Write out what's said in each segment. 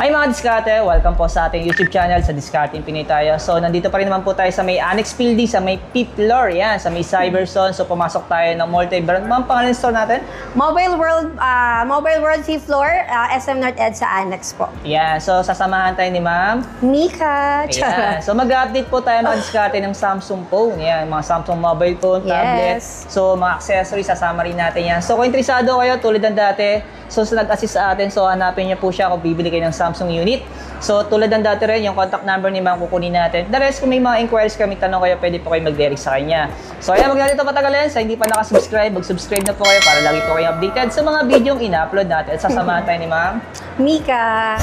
Hi mga diskarte! Welcome po sa ating YouTube channel sa Discarding Pinoy tayo. So nandito pa rin naman po tayo sa may Annex Building, sa may 5th floor, yan, sa may Cyberzone. So pumasok tayo ng multi-brand. Mga pangalan store natin? Mobile World 5th floor, SM North Ed sa Annex po. Yan, so sasamahan tayo ni Ma'am Mika! Ayan. So mag-update po tayo mga diskarte ng Samsung phone. Yan, mga Samsung mobile phone, tablet. So mga accessories, sasama rin natin yan. So kung interesado kayo, tulad ng dati, so nag-assist sa atin, so hanapin niyo po siya kung bibili kayo ng Samsung unit. So tulad ng dati rin, yung contact number ni Ma'am kukunin natin. The rest, kung may mga inquiries kami, tanong kayo, pwede po kayo mag-direct sa kanya. So ayan, mag-natin ito patagalin. Sa hindi pa nakasubscribe, mag-subscribe na po kayo para lagi po kayo updated sa mga video yung ina-upload natin. At sasamahan tayo ni Ma'am Mika!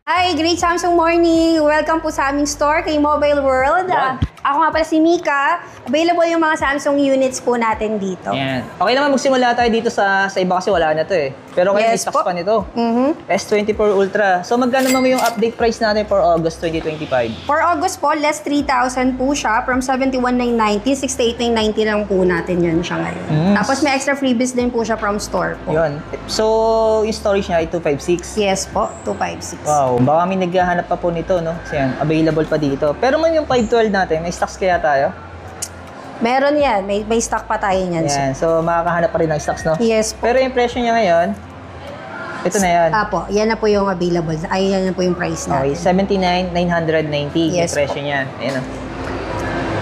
Hi, great Samsung morning! Welcome po sa aming store kay Mobile World. Ako nga pala si Mika. Available yung mga Samsung units po natin dito. Yan. Okay naman magsimula tayo dito sa iba kasi wala na to eh. Pero kayo may stocks pa nito. S24 Ultra. So magkano naman yung update price natin for August 2025? For August po, less 3,000 po siya. From 71,990, 68,990 lang po natin yun siya ngayon. Tapos may extra freebies din po siya from store po. Yun. So yung storage niya ay 256. Yes po, 256. Wow, baka may naghahanap pa po nito, no? So yan, available pa dito. Pero man yung 512 natin, may stocks kaya tayo? Meron yan. May stock pa tayo niyan. Yan, so makakahanap pa rin ng stocks, no? Yes po. Pero yung presyo niya ngayon, ito na yan. Apo, yan na po yung available. Ay, yan na po yung price Okay, natin. 79,990 yung Yes presyo po. niya. Ayan,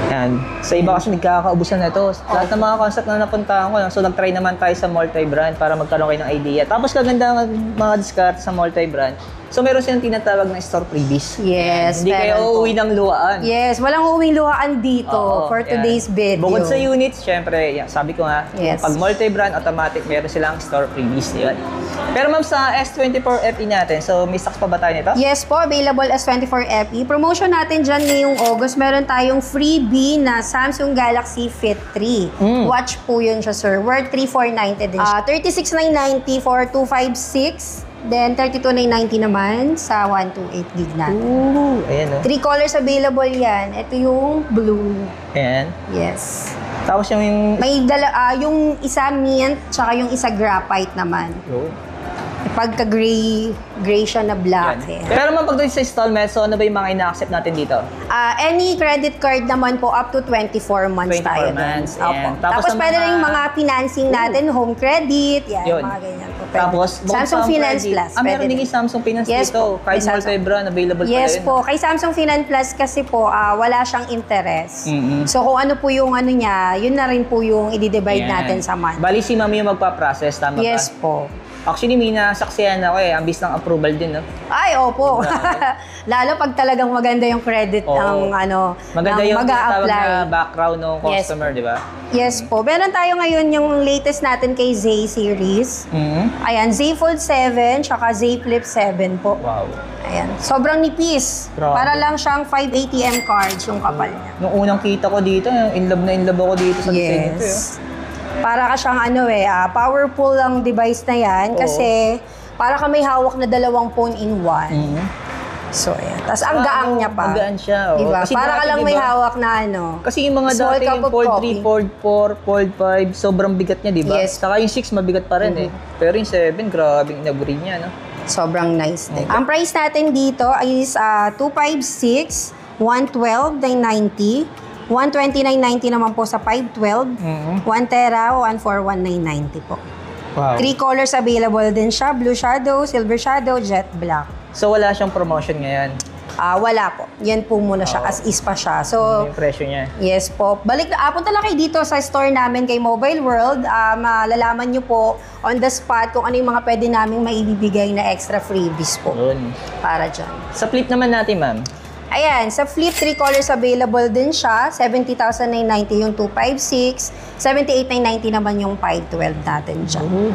yan. Sa iba kasi nagkakaubusan na ito. Lahat ng mga concept na napuntahan ko, so nag-try naman tayo sa multi-brand para magkaroon kayo ng idea. Tapos kaganda ng mga discard sa multi-brand. So meron silang tinatawag na store freebies. Yes, Hindi kayo uuwi ng luhaan. Yes, walang uuwing luhaan dito for today's video. Bukod sa units, syempre, yan, sabi ko nga, pag multi-brand, automatic, meron silang store freebies. Yan. Pero ma'am, sa S24 FE natin, so may stocks pa ba tayo nito? Yes po, available S24 FE. Promotion natin dyan ngayong August, meron tayong freebie na Samsung Galaxy Fit 3. Watch po yun siya, sir. Worth 3,490 din siya. 36,990 for 256. Then, 32,990 naman sa 128 gig natin. Ooh, ayan o. 3 colors available yan. Ito yung blue. Ayan. Yes. Tapos yung... May yung isa mint, tsaka yung isa graphite naman. Pagka-gray siya na black. Eh. Pero man pagdating sa installment, so ano ba yung mga ina-accept natin dito? Any credit card naman po up to 24 months 24 tayo. months, Opo. Tapos pwede rin yung mga financing natin, home credit, yan, mga ganyan po. Tapos, Samsung Finance Plus. Meron din yung Samsung Finance dito. Kahit multi-brand, available pa rin. Yes po. Kay Samsung Finance Plus kasi po, wala siyang interest. So kung ano po yung ano niya, yun na rin po yung i-divide natin sa month. Bali si mami yung magpa-process, tama ba? Yes po. Actually, may nasaksihan ako eh. Ambis ng approval din, no? Ay, opo. Lalo pag talagang maganda yung credit ng ano, maganda yung tinatawag na background ng customer, di ba? Yes po. Meron tayo ngayon yung latest natin kay Z series. Ayan, Z Fold 7, tsaka Z Flip 7 po. Wow. Ayan. Sobrang nipis. Grabe. Para lang siyang 5 ATM cards yung kapal niya. Nung unang kita ko dito, in love ako dito sa design nito. Para ka siyang powerful ang device na yan kasi para ka may hawak na 2 phone in one. So, ayan. Tapos ang gaang niya pa. Ang gaan siya. Diba? Para ka lang may hawak na Kasi yung mga dati yung Fold 3, Fold 4, Fold 5, sobrang bigat niya, di ba? Yes. Saka yung 6, mabigat pa rin eh. Pero yung 7, grabe yung upgrade niya, no? Sobrang nice din. Ang price natin dito is 256, 112, 990. 129.90 naman po sa 512. 1 tera, 141,990 po. Wow. 3 colors available din siya. Blue shadow, silver shadow, jet black. So wala siyang promotion ngayon? Wala po. Yan po muna siya. As is pa siya. So, yung presyo niya. Yes po. Punta lang kayo dito sa store namin kay Mobile World. Malalaman nyo po on the spot kung ano yung mga pwede namin maibibigay na extra freebies po. Para dyan. Sa flip naman natin, ma'am. Ayan, sa Flip 3 colors available din siya. 70,990 yung 256. 78,990 naman yung 512 natin dyan.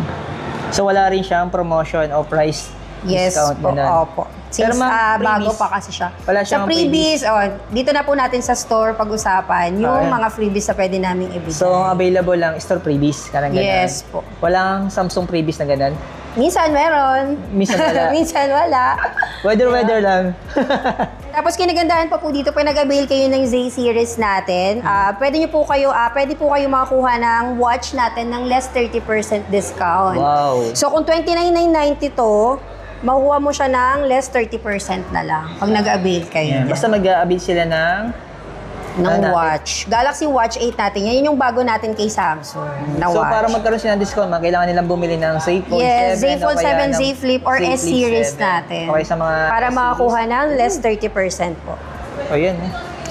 So wala rin siyang promotion o price discount po, na? Opo. Since bago pa kasi siya. Wala sa freebies, dito na po natin sa store pag-usapan yung mga freebies na pwede namin ibigay. So available lang store freebies? Yes po. Walang Samsung freebies na ganun? Minsan meron. Minsan wala. Minsan wala. Weather lang. Tapos kinagandahan pa po dito, pag nag-avail kayo ng Z series natin, pwede po kayo makakuha ng watch natin ng less 30% discount. Wow. So kung 29,990 to, makukuha mo siya ng less 30% na lang pag nag-avail kayo. Basta mag-a-avail sila ng watch. Galaxy Watch 8 natin. Yan yung bago natin kay Samsung na so, watch. para magkaroon sila ng discount, kailangan nilang bumili ng Z Fold 7. Yes, Z Fold 7, Z Flip, or Z S series 7. natin. Okay, sa mga para S makakuha ng less 30% po. O, yan.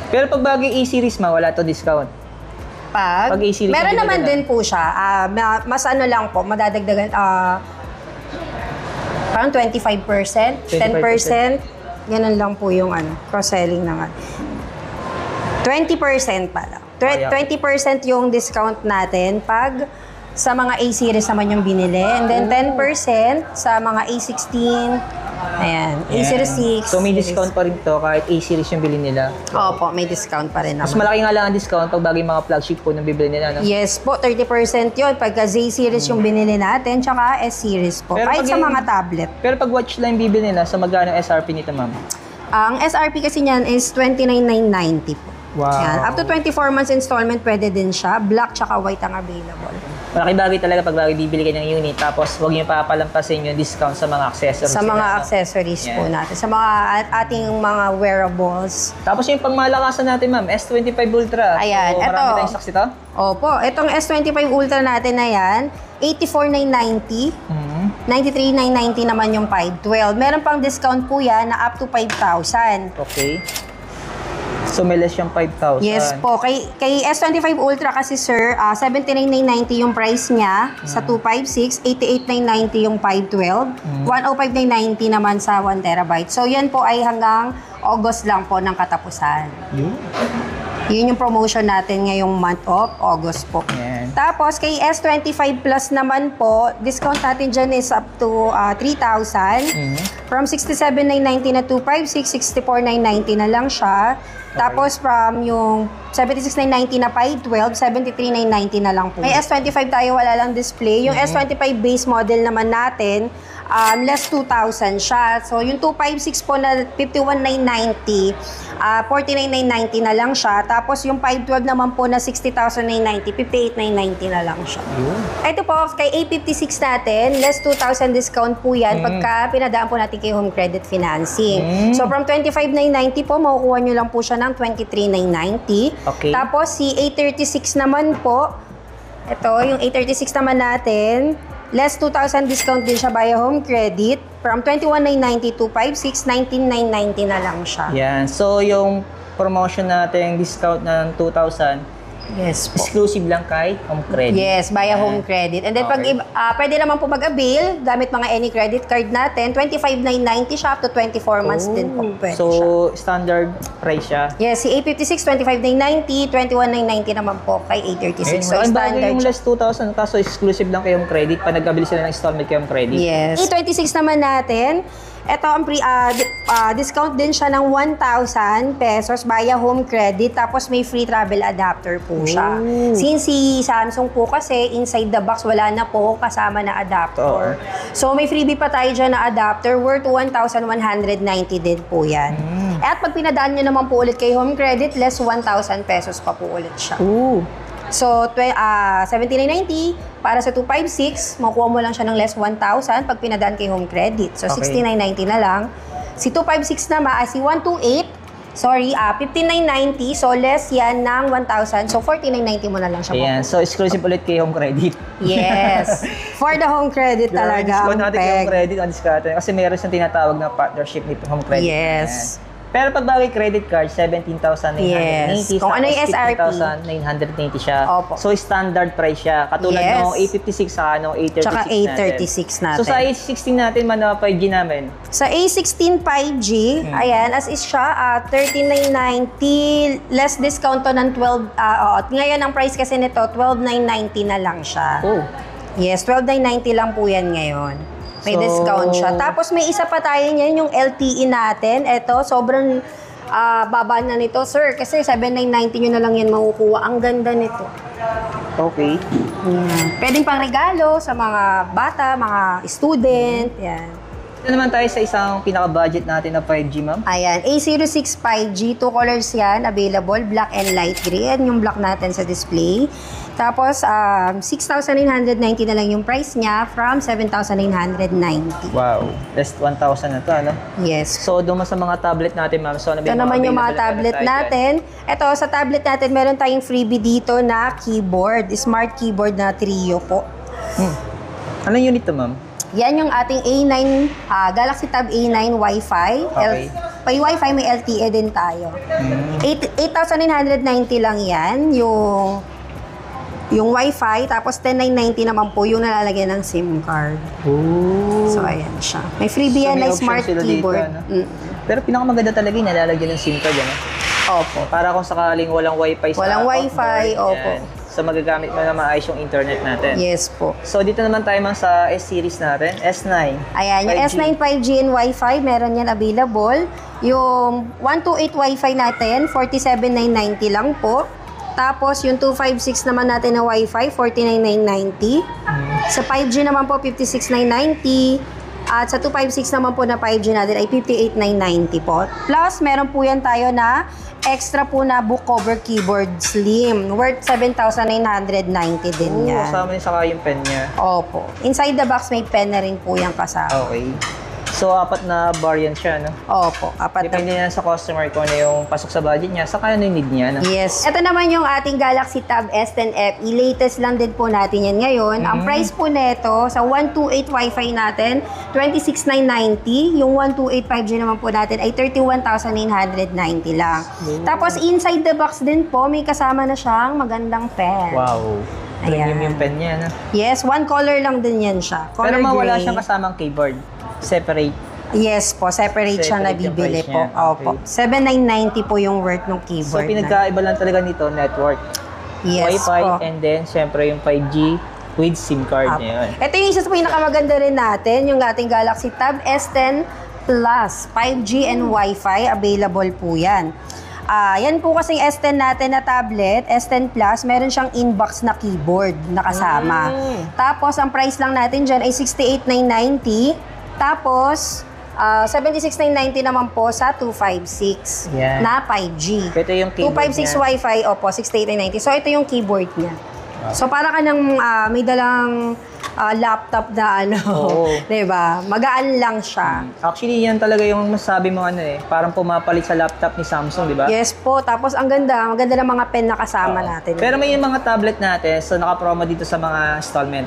Pero pag bagay A-series wala to discount. Pag A-series, meron hindi naman na. din po siya. Mas ano lang po, madadagdagan, parang 25%, 10%, ganun lang po yung cross-selling naman. 20% pala. 20% yung discount natin pag sa mga A-series naman yung binili. And then 10% sa mga A16, ayan, A-series 6. So may discount pa rin to kahit A-series yung bilhin nila. Opo, may discount pa rin naman. Mas malaki nga lang ang discount pag bagay mga flagship po na bibili nila, no? Yes po, 30% yun. Pagka Z-series yung binili natin, tsaka S-series po. Pero Kahit pag sa yung- mga tablet. Pero pag watch lang bibili nila, sa magkano SRP nito, ma'am? Ang SRP kasi niyan is 29,990 po. Wow. Yan. Up to 24 months installment, pwede din siya. Black tsaka white ang available. Malaki bagay talaga pag bagay bibili kayo ng unit, tapos huwag niyo papalampasin yung discount sa mga accessories. Sa mga nila, no? accessories po Yan. natin. Sa mga ating mga wearables. Tapos yung pangmalakasan natin, ma'am, S25 Ultra. Ayan, So, marami eto. tayong stocks ito? Opo, itong S25 Ultra natin na yan, 84,990. 93,990 naman yung 512. Meron pang discount po yan na up to 5,000. Okay. So may less yung 5,000. Yes po. Kay S25 Ultra kasi sir, 79,990 yung price niya sa 256, 88,990 yung 512, 105,990 naman sa 1 terabyte. So yan po ay hanggang August lang po ng katapusan. Yun yung promotion natin ngayong month of August po. Yan. Tapos kay S25 Plus naman po, discount natin dyan is up to 3,000. From 67,990 na 256, 64,990 na lang siya. Tapos from yung 76,990 na 512, 73,990 na lang po. May S25 tayo, wala lang display. Yung S25 base model naman natin, less 2,000 siya. So yung 256 po na 51,990, 49,990 na lang siya. Tapos yung 512 naman po na 60,990, 58,990 na lang siya. Ito po, kay A56 natin, less 2,000 discount po yan pagka pinadaan po natin kay Home Credit Financing. So from 25,990 po, makukuha nyo lang po siya ng 23,990. Okay. Tapos si A36 naman po, ito, yung A36 naman natin, less 2,000 discount din siya via Home Credit. From 21,990 to 56, 19,990 na lang siya. Yan. So yung promotion natin, discount ng 2,000, Yes po. exclusive lang kay Home Credit. Yes, via Home Credit. And then Okay. pwede naman po mag-avail gamit mga any credit card natin. 25,990 siya up to 24 months din po. Pwede So siya. standard price siya. Yes, si A56, 25,990, 21,990 naman po kay A36. So, ang bagay standard yung siya. less 2,000, kaso exclusive lang kay Home Credit pa nag-abili sila ng installment kay Home Credit. Yes. A26 naman natin, ito ang discount din siya ng 1,000 pesos via Home Credit, tapos may free travel adapter po siya. Since si Samsung po kasi inside the box wala na po kasama na adapter. So may freebie pa tayo dyan na adapter worth 1,190 din po yan. At pag pinadaan nyo naman po ulit kay Home Credit, less 1,000 pesos pa po ulit siya. So, 79,990 para sa 256, makuha mo lang siya ng less 1,000 pag pinadaan kay Home Credit. So, Okay. 69,90 na lang. Si 256 naman, si 128, 15,990. So, less yan ng 1,000. So, 49,90 mo na lang siya. Ayan. So exclusive ulit kay Home Credit. Yes. For the Home Credit talaga. Discount ang natin kay Home peg. Credit ang discount natin. Kasi meron siyang tinatawag na partnership with Home Credit. Yes. Ayan. Pero pag bagay credit card, 17,990. Yes. Kung ano yung SRP. 15,990 siya. Opo. So standard price siya. Katulad Yes. ng A56 sa A36 Tsaka A36 natin. So sa A16 natin, 5G namin. Sa A16 5G, ayan, as is siya, 13,990, less discount to ng 12, ngayon ang price kasi nito, 12,990 na lang siya. Oh. Yes, 12,990 lang po yan ngayon. May So, discount siya. Tapos may isa pa tayo niyan, yung LTE natin. Ito, sobrang baba na nito, sir. Kasi 7,990 nyo na lang yan makukuha. Ang ganda nito. Okay. Pwedeng pang regalo sa mga bata, mga student. Yan. Ito naman tayo sa isang pinaka-budget natin na 5G, ma'am. Ayan, A06 5G, 2 colors yan, available, black and light gray. Yan yung black natin sa display. Tapos, 6,990 na lang yung price niya from 7,990. Wow. Less 1,000 na to, ano? Yes. So, doon sa mga tablet natin, ma'am. So, ano ba Ito naman yung mga tablet natin. Ito, sa tablet natin, meron tayong freebie dito na keyboard. Smart keyboard na Trio po. Anong unit to, ma'am? Yan yung ating A9, Galaxy Tab A9 Wi-Fi. Okay. May Wi-Fi, may LTE din tayo. 8,990 lang yan, yung Wi-Fi. Tapos 10,990 naman po yung nalalagyan ng SIM card. Ooh. So, ayan siya. May freebie yan na smart keyboard. Pero pinakamaganda talaga yung nalalagyan ng SIM card, ano? Opo. Para kung sakaling walang Wi-Fi sa Walang Wi-Fi, outboard, opo. yan. So, magagamit mo na maayos yung internet natin. Yes po. So, dito naman tayo man sa S-series natin, S9. Ayan, yung 5G. S9 5G and Wi-Fi, meron yan available. Yung 128 Wi-Fi natin, 47,990 lang po. Tapos, yung 256 naman natin na Wi-Fi, 49,990. Sa 5G naman po, 56,990. At sa 256 naman po na 5G natin ay 58,990 po. Plus, meron po yan tayo na extra po na book cover keyboard slim. Worth 7,990 din yan. Kasama niya saka yung pen niya. Opo. Inside the box, may pen na rin po yung kasama. Okay. So, 4 na variant siya, no? Opo. Apat na. Depende na sa customer kung ano yung pasok sa budget niya, saka ano yung need niya, no? Yes. Ito naman yung ating Galaxy Tab S10 FE. Latest lang din po natin yan ngayon. Ang price po nito sa 128 Wi-Fi natin, 26,990. Yung 128 5G naman po natin ay 31,990 lang. Tapos inside the box din po, may kasama na siyang magandang pen. Wow. Premium Ayan. yung pen niya, no? Yes, one color lang din yan siya. Color Pero mawala gray. siyang kasamang keyboard. Separate. Yes po, separate siya Separate yung nabibili price po. niya. Opo. 7,990 po yung worth ng So, keyboard na. pinagkaiba lang talaga nito, network. Yes Wi-Fi, po. and then, syempre, yung 5G with SIM card Apo. niya yun. Ito yung isa sa pinakamaganda rin natin, yung ating Galaxy Tab S10 Plus, 5G and Wi-Fi, available po yan. Yan po kasing S10 natin na tablet, S10 Plus, meron siyang inbox na keyboard na kasama. Tapos, ang price lang natin dyan ay 68,990. Tapos, 76,990 naman po sa 256 Yan. na 5G. Ito yung keyboard 256 niya. Wi-Fi, opo, 68,990. So, ito yung keyboard niya. So, para ka nang may dalang laptop na ano, Oo. diba? Magaan lang siya. Actually, yan talaga yung masabi mo ano eh. Parang pumapalit sa laptop ni Samsung, di ba? Yes po. Tapos, ang ganda. Maganda ng mga pen na kasama Oo. natin. Pero may yung mga tablet natin, so naka-promo dito sa mga installment.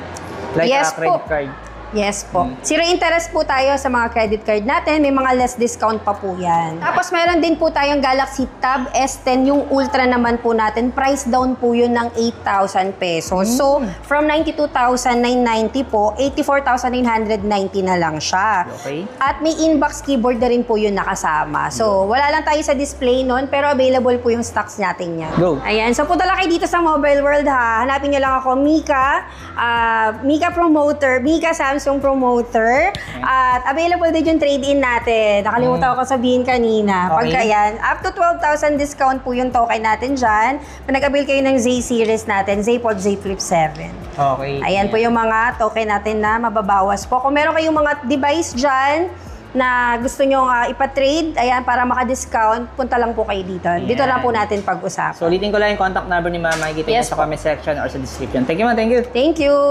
Like Yes credit po. card. Yes po. Zero interest po tayo sa mga credit card natin. May mga less discount pa po yan. Tapos meron din po tayong Galaxy Tab S10. Yung Ultra naman po natin. Price down po yun ng 8,000 pesos. So, from 92,990 po, 84,990 na lang siya. Okay. At may inbox keyboard na rin po yun nakasama. So, wala lang tayo sa display nun, pero available po yung stocks natin yan. Go. Ayan. So, punta lang kayo dito sa Mobile World ha. Hanapin nyo lang ako, Mika. Mika Promoter. Mika Samsung Promoter. At available din yung trade-in natin. Nakalimutan ko sabihin kanina. Okay. Pagka yan, up to 12,000 discount po yung token natin dyan. Pag nag-avail kayo ng Z series natin, Z Fold, Z Flip 7. Okay. Ayan po yung mga token natin na mababawas po. Kung meron kayong mga device dyan na gusto nyo ipa-trade, ayan, para maka-discount, punta lang po kayo dito. Dito lang po natin pag-usapan. So, ulitin ko lang yung contact number ni Ma'am. Makikita Yes niyo sa comment section or sa description. Thank you, ma'am. Thank you. Thank you!